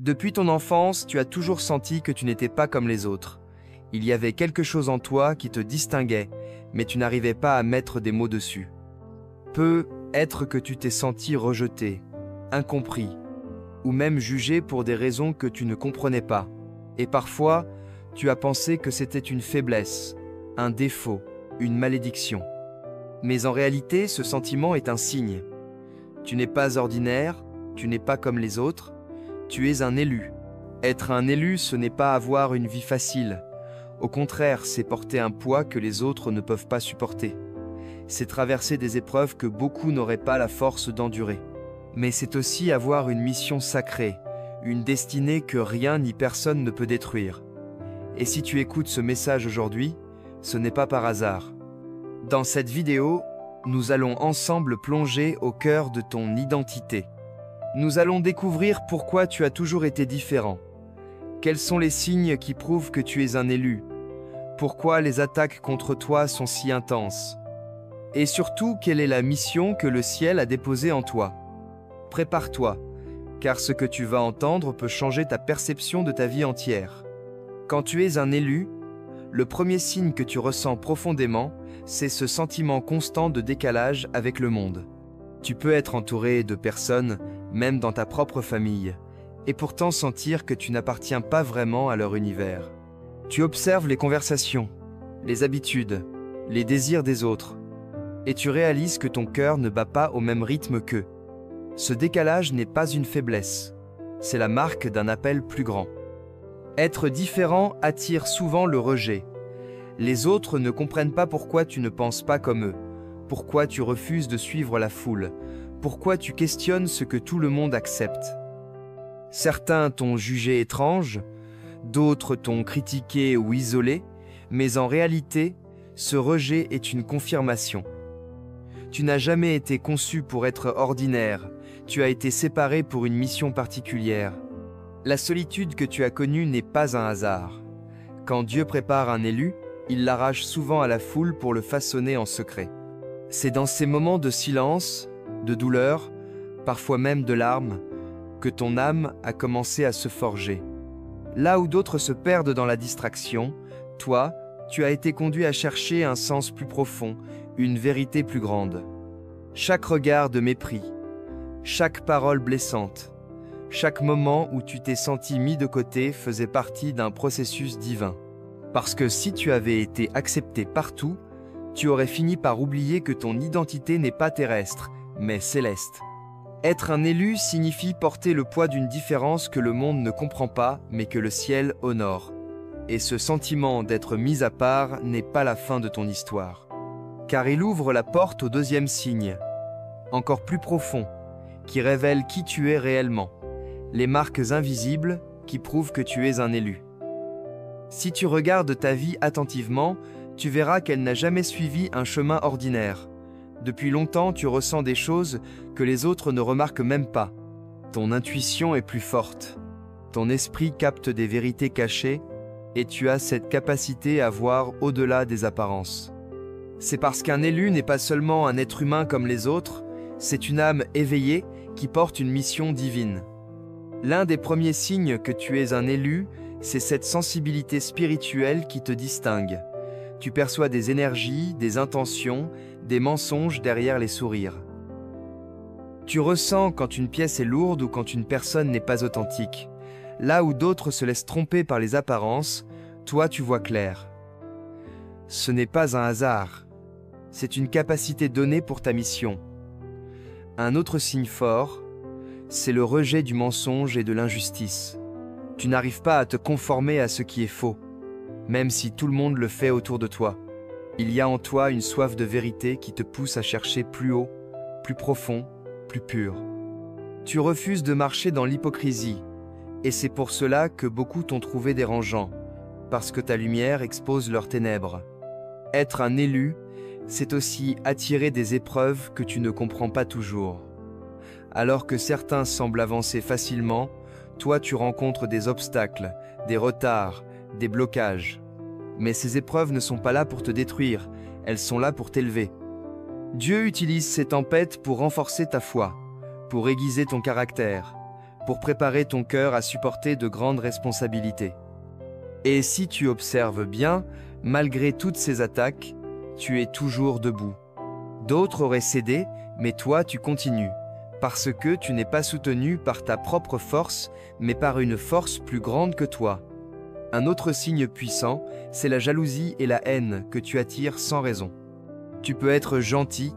Depuis ton enfance, tu as toujours senti que tu n'étais pas comme les autres. Il y avait quelque chose en toi qui te distinguait, mais tu n'arrivais pas à mettre des mots dessus. Peut être que tu t'es senti rejeté, incompris, ou même jugé pour des raisons que tu ne comprenais pas. Et parfois, tu as pensé que c'était une faiblesse, un défaut, une malédiction. Mais en réalité, ce sentiment est un signe. Tu n'es pas ordinaire, tu n'es pas comme les autres, tu es un élu. Être un élu, ce n'est pas avoir une vie facile. Au contraire, c'est porter un poids que les autres ne peuvent pas supporter. C'est traverser des épreuves que beaucoup n'auraient pas la force d'endurer. Mais c'est aussi avoir une mission sacrée, une destinée que rien ni personne ne peut détruire. Et si tu écoutes ce message aujourd'hui, ce n'est pas par hasard. Dans cette vidéo, nous allons ensemble plonger au cœur de ton identité. Nous allons découvrir pourquoi tu as toujours été différent. Quels sont les signes qui prouvent que tu es un élu? Pourquoi les attaques contre toi sont si intenses? Et surtout, quelle est la mission que le ciel a déposée en toi? Prépare-toi, car ce que tu vas entendre peut changer ta perception de ta vie entière. Quand tu es un élu, le premier signe que tu ressens profondément, c'est ce sentiment constant de décalage avec le monde. Tu peux être entouré de personnes, même dans ta propre famille, et pourtant sentir que tu n'appartiens pas vraiment à leur univers. Tu observes les conversations, les habitudes, les désirs des autres, et tu réalises que ton cœur ne bat pas au même rythme qu'eux. Ce décalage n'est pas une faiblesse, c'est la marque d'un appel plus grand. Être différent attire souvent le rejet. Les autres ne comprennent pas pourquoi tu ne penses pas comme eux, pourquoi tu refuses de suivre la foule, pourquoi tu questionnes ce que tout le monde accepte. Certains t'ont jugé étrange, d'autres t'ont critiqué ou isolé, mais en réalité, ce rejet est une confirmation. Tu n'as jamais été conçu pour être ordinaire, tu as été séparé pour une mission particulière. La solitude que tu as connue n'est pas un hasard. Quand Dieu prépare un élu, il l'arrache souvent à la foule pour le façonner en secret. C'est dans ces moments de silence, de douleur, parfois même de larmes, que ton âme a commencé à se forger. Là où d'autres se perdent dans la distraction, toi, tu as été conduit à chercher un sens plus profond, une vérité plus grande. Chaque regard de mépris, chaque parole blessante, chaque moment où tu t'es senti mis de côté faisait partie d'un processus divin. Parce que si tu avais été accepté partout, tu aurais fini par oublier que ton identité n'est pas terrestre, mais céleste. Être un élu signifie porter le poids d'une différence que le monde ne comprend pas, mais que le ciel honore. Et ce sentiment d'être mis à part n'est pas la fin de ton histoire. Car il ouvre la porte au deuxième signe, encore plus profond, qui révèle qui tu es réellement, les marques invisibles qui prouvent que tu es un élu. Si tu regardes ta vie attentivement, tu verras qu'elle n'a jamais suivi un chemin ordinaire. Depuis longtemps, tu ressens des choses que les autres ne remarquent même pas. Ton intuition est plus forte. Ton esprit capte des vérités cachées et tu as cette capacité à voir au-delà des apparences. C'est parce qu'un élu n'est pas seulement un être humain comme les autres, c'est une âme éveillée qui porte une mission divine. L'un des premiers signes que tu es un élu, c'est cette sensibilité spirituelle qui te distingue. Tu perçois des énergies, des intentions, des mensonges derrière les sourires. Tu ressens quand une pièce est lourde ou quand une personne n'est pas authentique. Là où d'autres se laissent tromper par les apparences, toi tu vois clair. Ce n'est pas un hasard, c'est une capacité donnée pour ta mission. Un autre signe fort, c'est le rejet du mensonge et de l'injustice. Tu n'arrives pas à te conformer à ce qui est faux, même si tout le monde le fait autour de toi. Il y a en toi une soif de vérité qui te pousse à chercher plus haut, plus profond, plus pur. Tu refuses de marcher dans l'hypocrisie, et c'est pour cela que beaucoup t'ont trouvé dérangeant, parce que ta lumière expose leurs ténèbres. Être un élu, c'est aussi attirer des épreuves que tu ne comprends pas toujours. Alors que certains semblent avancer facilement, toi tu rencontres des obstacles, des retards, des blocages. Mais ces épreuves ne sont pas là pour te détruire, elles sont là pour t'élever. Dieu utilise ces tempêtes pour renforcer ta foi, pour aiguiser ton caractère, pour préparer ton cœur à supporter de grandes responsabilités. Et si tu observes bien, malgré toutes ces attaques, tu es toujours debout. D'autres auraient cédé, mais toi tu continues, parce que tu n'es pas soutenu par ta propre force, mais par une force plus grande que toi. Un autre signe puissant, c'est la jalousie et la haine que tu attires sans raison. Tu peux être gentil,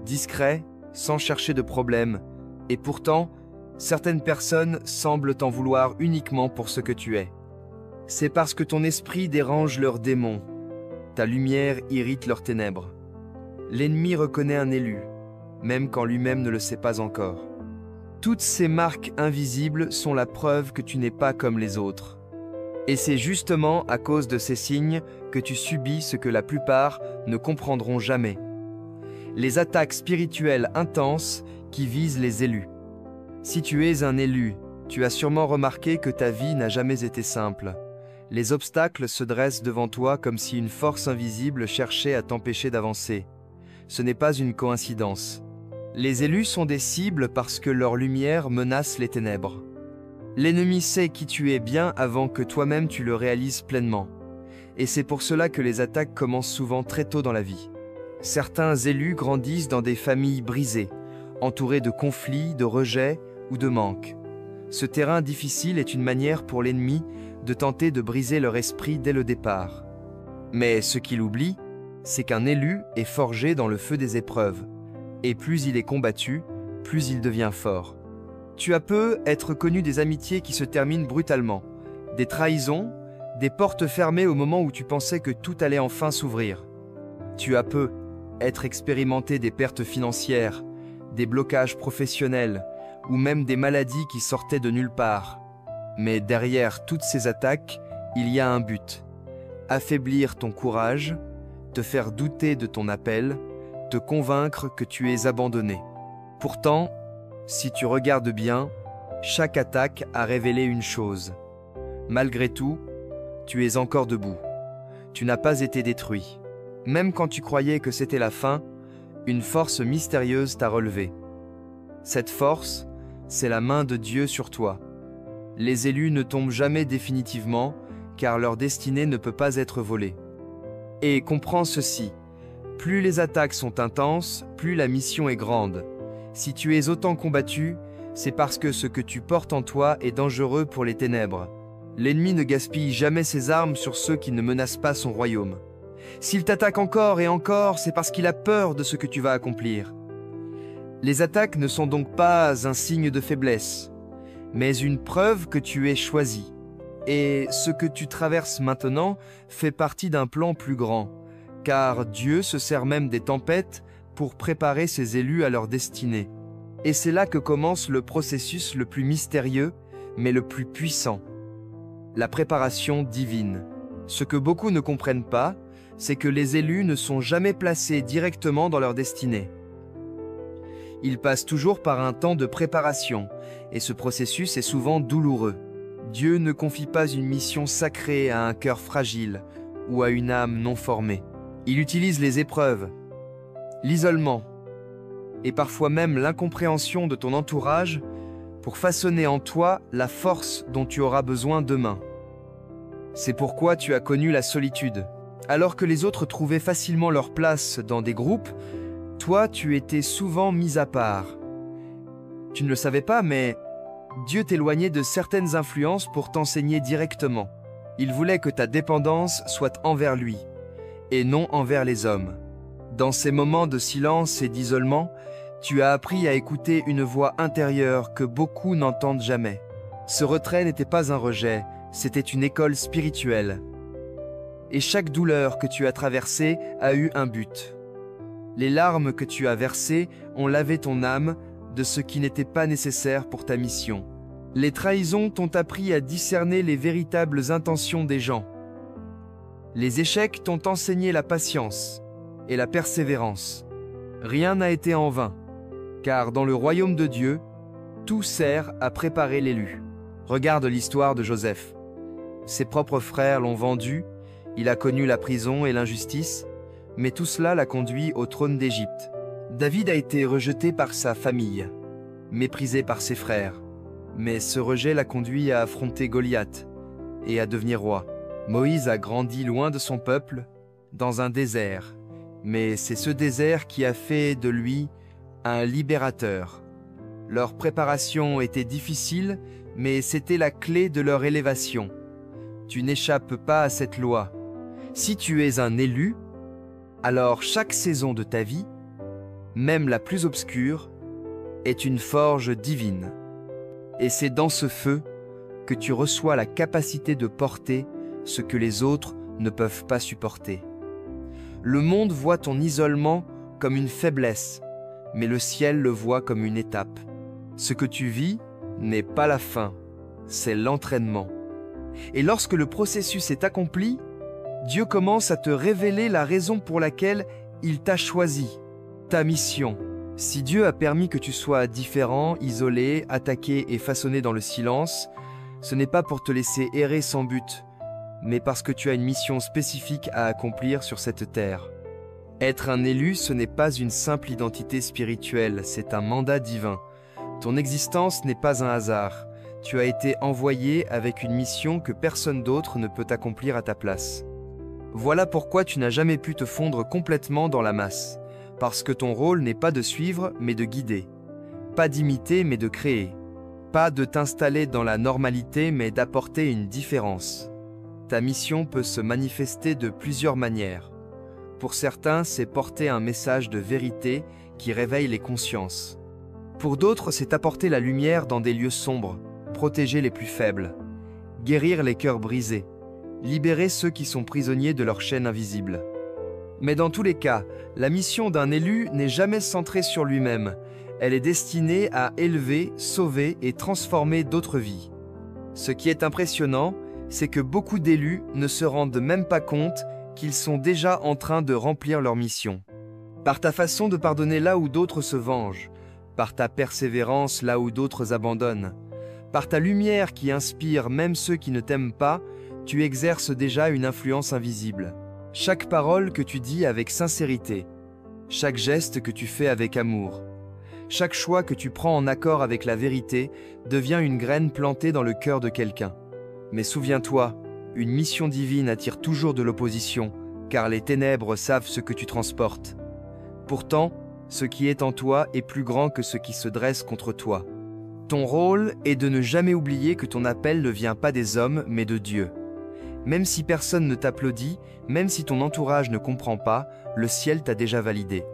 discret, sans chercher de problème, et pourtant, certaines personnes semblent t'en vouloir uniquement pour ce que tu es. C'est parce que ton esprit dérange leurs démons, ta lumière irrite leurs ténèbres. L'ennemi reconnaît un élu, même quand lui-même ne le sait pas encore. Toutes ces marques invisibles sont la preuve que tu n'es pas comme les autres. Et c'est justement à cause de ces signes que tu subis ce que la plupart ne comprendront jamais. Les attaques spirituelles intenses qui visent les élus. Si tu es un élu, tu as sûrement remarqué que ta vie n'a jamais été simple. Les obstacles se dressent devant toi comme si une force invisible cherchait à t'empêcher d'avancer. Ce n'est pas une coïncidence. Les élus sont des cibles parce que leur lumière menace les ténèbres. L'ennemi sait qui tu es bien avant que toi-même tu le réalises pleinement. Et c'est pour cela que les attaques commencent souvent très tôt dans la vie. Certains élus grandissent dans des familles brisées, entourées de conflits, de rejets ou de manques. Ce terrain difficile est une manière pour l'ennemi de tenter de briser leur esprit dès le départ. Mais ce qu'il oublie, c'est qu'un élu est forgé dans le feu des épreuves. Et plus il est combattu, plus il devient fort. Tu as peu être connu des amitiés qui se terminent brutalement, des trahisons, des portes fermées au moment où tu pensais que tout allait enfin s'ouvrir. Tu as peu être expérimenté des pertes financières, des blocages professionnels ou même des maladies qui sortaient de nulle part. Mais derrière toutes ces attaques, il y a un but. Affaiblir ton courage, te faire douter de ton appel, te convaincre que tu es abandonné. Pourtant, si tu regardes bien, chaque attaque a révélé une chose. Malgré tout, tu es encore debout. Tu n'as pas été détruit. Même quand tu croyais que c'était la fin, une force mystérieuse t'a relevé. Cette force, c'est la main de Dieu sur toi. Les élus ne tombent jamais définitivement, car leur destinée ne peut pas être volée. Et comprends ceci, plus les attaques sont intenses, plus la mission est grande. Si tu es autant combattu, c'est parce que ce que tu portes en toi est dangereux pour les ténèbres. L'ennemi ne gaspille jamais ses armes sur ceux qui ne menacent pas son royaume. S'il t'attaque encore et encore, c'est parce qu'il a peur de ce que tu vas accomplir. Les attaques ne sont donc pas un signe de faiblesse, mais une preuve que tu es choisi. Et ce que tu traverses maintenant fait partie d'un plan plus grand, car Dieu se sert même des tempêtes pour préparer ses élus à leur destinée. Et c'est là que commence le processus le plus mystérieux, mais le plus puissant. La préparation divine. Ce que beaucoup ne comprennent pas, c'est que les élus ne sont jamais placés directement dans leur destinée. Ils passent toujours par un temps de préparation, et ce processus est souvent douloureux. Dieu ne confie pas une mission sacrée à un cœur fragile ou à une âme non formée. Il utilise les épreuves, l'isolement, et parfois même l'incompréhension de ton entourage pour façonner en toi la force dont tu auras besoin demain. C'est pourquoi tu as connu la solitude. Alors que les autres trouvaient facilement leur place dans des groupes, toi tu étais souvent mis à part. Tu ne le savais pas, mais Dieu t'éloignait de certaines influences pour t'enseigner directement. Il voulait que ta dépendance soit envers lui, et non envers les hommes. Dans ces moments de silence et d'isolement, tu as appris à écouter une voix intérieure que beaucoup n'entendent jamais. Ce retrait n'était pas un rejet, c'était une école spirituelle. Et chaque douleur que tu as traversée a eu un but. Les larmes que tu as versées ont lavé ton âme de ce qui n'était pas nécessaire pour ta mission. Les trahisons t'ont appris à discerner les véritables intentions des gens. Les échecs t'ont enseigné la patience et la persévérance. Rien n'a été en vain, car dans le royaume de Dieu, tout sert à préparer l'élu. Regarde l'histoire de Joseph. Ses propres frères l'ont vendu, il a connu la prison et l'injustice, mais tout cela l'a conduit au trône d'Égypte. David a été rejeté par sa famille, méprisé par ses frères. Mais ce rejet l'a conduit à affronter Goliath et à devenir roi. Moïse a grandi loin de son peuple, dans un désert. Mais c'est ce désert qui a fait de lui un libérateur. Leur préparation était difficile, mais c'était la clé de leur élévation. Tu n'échappes pas à cette loi. Si tu es un élu, alors chaque saison de ta vie, même la plus obscure, est une forge divine. Et c'est dans ce feu que tu reçois la capacité de porter ce que les autres ne peuvent pas supporter. Le monde voit ton isolement comme une faiblesse, mais le ciel le voit comme une étape. Ce que tu vis n'est pas la fin, c'est l'entraînement. Et lorsque le processus est accompli, Dieu commence à te révéler la raison pour laquelle il t'a choisi, ta mission. Si Dieu a permis que tu sois différent, isolé, attaqué et façonné dans le silence, ce n'est pas pour te laisser errer sans but, mais parce que tu as une mission spécifique à accomplir sur cette terre. Être un élu, ce n'est pas une simple identité spirituelle, c'est un mandat divin. Ton existence n'est pas un hasard. Tu as été envoyé avec une mission que personne d'autre ne peut accomplir à ta place. Voilà pourquoi tu n'as jamais pu te fondre complètement dans la masse. Parce que ton rôle n'est pas de suivre, mais de guider. Pas d'imiter, mais de créer. Pas de t'installer dans la normalité, mais d'apporter une différence. Ta mission peut se manifester de plusieurs manières. Pour certains, c'est porter un message de vérité qui réveille les consciences. Pour d'autres, c'est apporter la lumière dans des lieux sombres, protéger les plus faibles, guérir les cœurs brisés, libérer ceux qui sont prisonniers de leur chaîne invisible. Mais dans tous les cas, la mission d'un élu n'est jamais centrée sur lui-même. Elle est destinée à élever, sauver et transformer d'autres vies. Ce qui est impressionnant, c'est que beaucoup d'élus ne se rendent même pas compte qu'ils sont déjà en train de remplir leur mission. Par ta façon de pardonner là où d'autres se vengent, par ta persévérance là où d'autres abandonnent, par ta lumière qui inspire même ceux qui ne t'aiment pas, tu exerces déjà une influence invisible. Chaque parole que tu dis avec sincérité, chaque geste que tu fais avec amour, chaque choix que tu prends en accord avec la vérité devient une graine plantée dans le cœur de quelqu'un. Mais souviens-toi, une mission divine attire toujours de l'opposition, car les ténèbres savent ce que tu transportes. Pourtant, ce qui est en toi est plus grand que ce qui se dresse contre toi. Ton rôle est de ne jamais oublier que ton appel ne vient pas des hommes, mais de Dieu. Même si personne ne t'applaudit, même si ton entourage ne comprend pas, le ciel t'a déjà validé.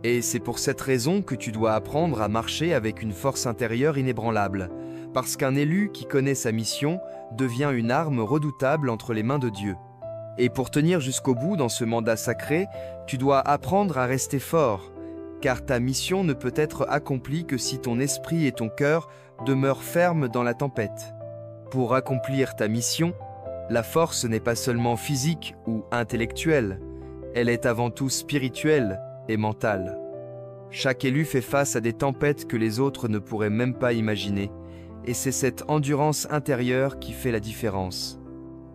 Et c'est pour cette raison que tu dois apprendre à marcher avec une force intérieure inébranlable, parce qu'un élu qui connaît sa mission devient une arme redoutable entre les mains de Dieu. Et pour tenir jusqu'au bout dans ce mandat sacré, tu dois apprendre à rester fort, car ta mission ne peut être accomplie que si ton esprit et ton cœur demeurent fermes dans la tempête. Pour accomplir ta mission, la force n'est pas seulement physique ou intellectuelle, elle est avant tout spirituelle et mentale. Chaque élu fait face à des tempêtes que les autres ne pourraient même pas imaginer, et c'est cette endurance intérieure qui fait la différence.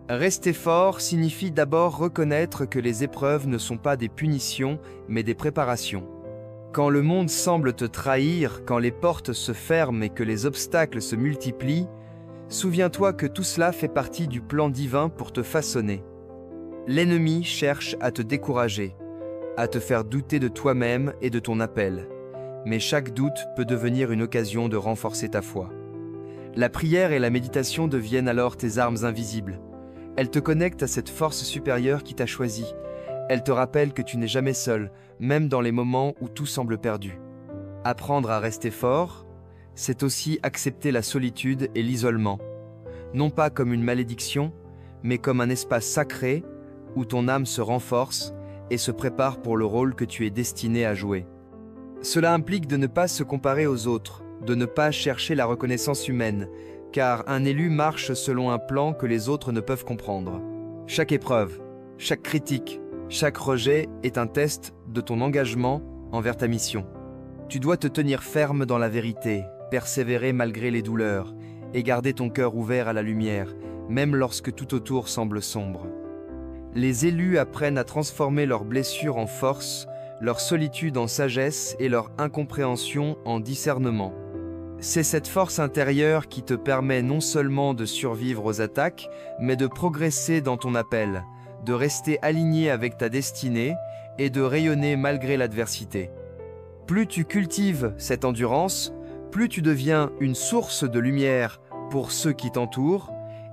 Rester fort signifie d'abord reconnaître que les épreuves ne sont pas des punitions, mais des préparations. Quand le monde semble te trahir, quand les portes se ferment et que les obstacles se multiplient, souviens-toi que tout cela fait partie du plan divin pour te façonner. L'ennemi cherche à te décourager, à te faire douter de toi-même et de ton appel. Mais chaque doute peut devenir une occasion de renforcer ta foi. La prière et la méditation deviennent alors tes armes invisibles. Elles te connectent à cette force supérieure qui t'a choisi. Elles te rappellent que tu n'es jamais seul, même dans les moments où tout semble perdu. Apprendre à rester fort, c'est aussi accepter la solitude et l'isolement, non pas comme une malédiction, mais comme un espace sacré où ton âme se renforce et se prépare pour le rôle que tu es destiné à jouer. Cela implique de ne pas se comparer aux autres, de ne pas chercher la reconnaissance humaine, car un élu marche selon un plan que les autres ne peuvent comprendre. Chaque épreuve, chaque critique, chaque rejet est un test de ton engagement envers ta mission. Tu dois te tenir ferme dans la vérité, persévérer malgré les douleurs et garder ton cœur ouvert à la lumière, même lorsque tout autour semble sombre. Les élus apprennent à transformer leurs blessures en force, leur solitude en sagesse et leur incompréhension en discernement. C'est cette force intérieure qui te permet non seulement de survivre aux attaques, mais de progresser dans ton appel, de rester aligné avec ta destinée et de rayonner malgré l'adversité. Plus tu cultives cette endurance, plus tu deviens une source de lumière pour ceux qui t'entourent,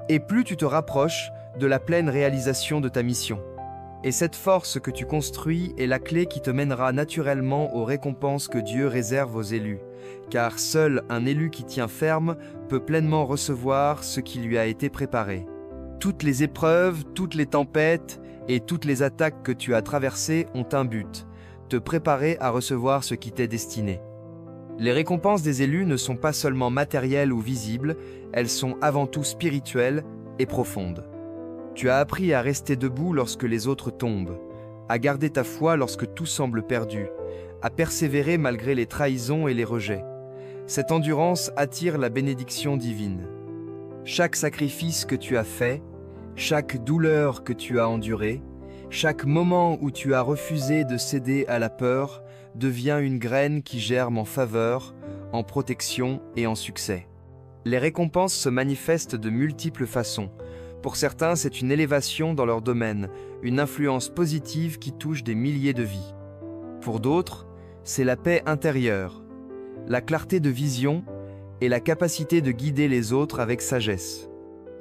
et plus tu te rapproches de la pleine réalisation de ta mission. Et cette force que tu construis est la clé qui te mènera naturellement aux récompenses que Dieu réserve aux élus, car seul un élu qui tient ferme peut pleinement recevoir ce qui lui a été préparé. Toutes les épreuves, toutes les tempêtes et toutes les attaques que tu as traversées ont un but, te préparer à recevoir ce qui t'est destiné. Les récompenses des élus ne sont pas seulement matérielles ou visibles, elles sont avant tout spirituelles et profondes. Tu as appris à rester debout lorsque les autres tombent, à garder ta foi lorsque tout semble perdu, à persévérer malgré les trahisons et les rejets. Cette endurance attire la bénédiction divine. Chaque sacrifice que tu as fait, chaque douleur que tu as endurée, chaque moment où tu as refusé de céder à la peur devient une graine qui germe en faveur, en protection et en succès. Les récompenses se manifestent de multiples façons. Pour certains, c'est une élévation dans leur domaine, une influence positive qui touche des milliers de vies. Pour d'autres, c'est la paix intérieure, la clarté de vision et la capacité de guider les autres avec sagesse.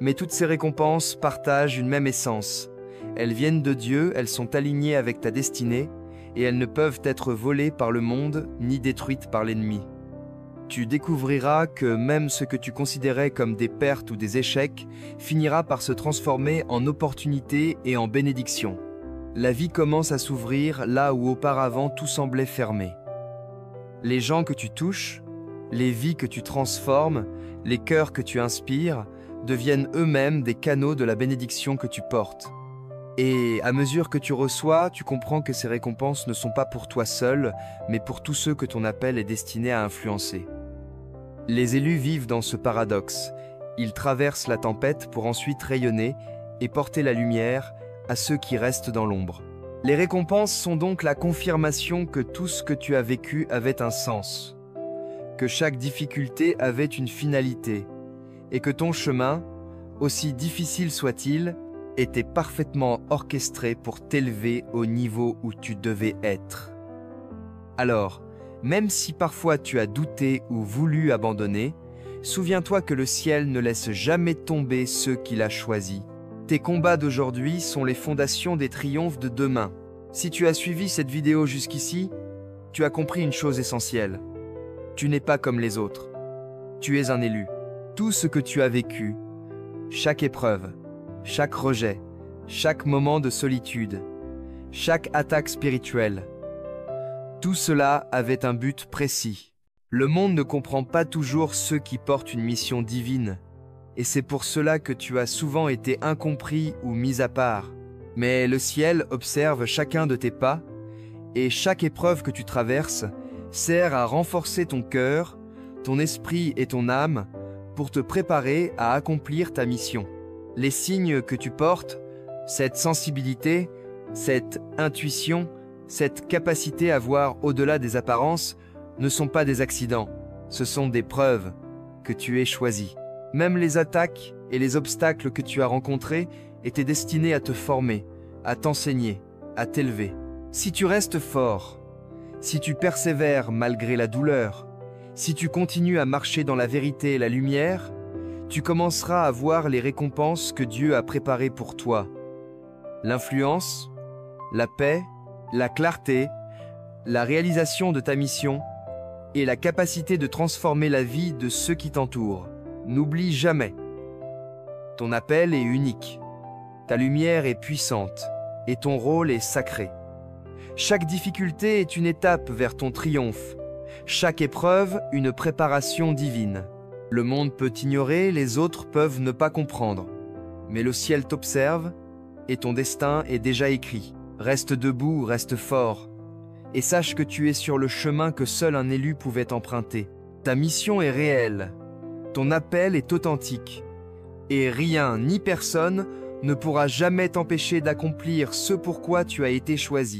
Mais toutes ces récompenses partagent une même essence. Elles viennent de Dieu, elles sont alignées avec ta destinée, et elles ne peuvent être volées par le monde ni détruites par l'ennemi. Tu découvriras que même ce que tu considérais comme des pertes ou des échecs finira par se transformer en opportunité et en bénédiction. La vie commence à s'ouvrir là où auparavant tout semblait fermé. Les gens que tu touches, les vies que tu transformes, les cœurs que tu inspires, deviennent eux-mêmes des canaux de la bénédiction que tu portes. Et à mesure que tu reçois, tu comprends que ces récompenses ne sont pas pour toi seul, mais pour tous ceux que ton appel est destiné à influencer. Les élus vivent dans ce paradoxe. Ils traversent la tempête pour ensuite rayonner et porter la lumière à ceux qui restent dans l'ombre. Les récompenses sont donc la confirmation que tout ce que tu as vécu avait un sens, que chaque difficulté avait une finalité, et que ton chemin, aussi difficile soit-il, était parfaitement orchestré pour t'élever au niveau où tu devais être. Alors, même si parfois tu as douté ou voulu abandonner, souviens-toi que le ciel ne laisse jamais tomber ceux qu'il a choisis. Tes combats d'aujourd'hui sont les fondations des triomphes de demain. Si tu as suivi cette vidéo jusqu'ici, tu as compris une chose essentielle. Tu n'es pas comme les autres. Tu es un élu. Tout ce que tu as vécu, chaque épreuve, chaque rejet, chaque moment de solitude, chaque attaque spirituelle, tout cela avait un but précis. Le monde ne comprend pas toujours ceux qui portent une mission divine, et c'est pour cela que tu as souvent été incompris ou mis à part. Mais le ciel observe chacun de tes pas, et chaque épreuve que tu traverses sert à renforcer ton cœur, ton esprit et ton âme pour te préparer à accomplir ta mission. Les signes que tu portes, cette sensibilité, cette intuition, cette capacité à voir au-delà des apparences, ne sont pas des accidents, ce sont des preuves que tu es choisi. Même les attaques et les obstacles que tu as rencontrés étaient destinés à te former, à t'enseigner, à t'élever. Si tu restes fort, si tu persévères malgré la douleur, si tu continues à marcher dans la vérité et la lumière, tu commenceras à voir les récompenses que Dieu a préparées pour toi. L'influence, la paix, la clarté, la réalisation de ta mission et la capacité de transformer la vie de ceux qui t'entourent. N'oublie jamais. Ton appel est unique, ta lumière est puissante et ton rôle est sacré. Chaque difficulté est une étape vers ton triomphe, chaque épreuve une préparation divine. Le monde peut t'ignorer, les autres peuvent ne pas comprendre, mais le ciel t'observe et ton destin est déjà écrit. Reste debout, reste fort, et sache que tu es sur le chemin que seul un élu pouvait emprunter. Ta mission est réelle, ton appel est authentique, et rien ni personne ne pourra jamais t'empêcher d'accomplir ce pourquoi tu as été choisi.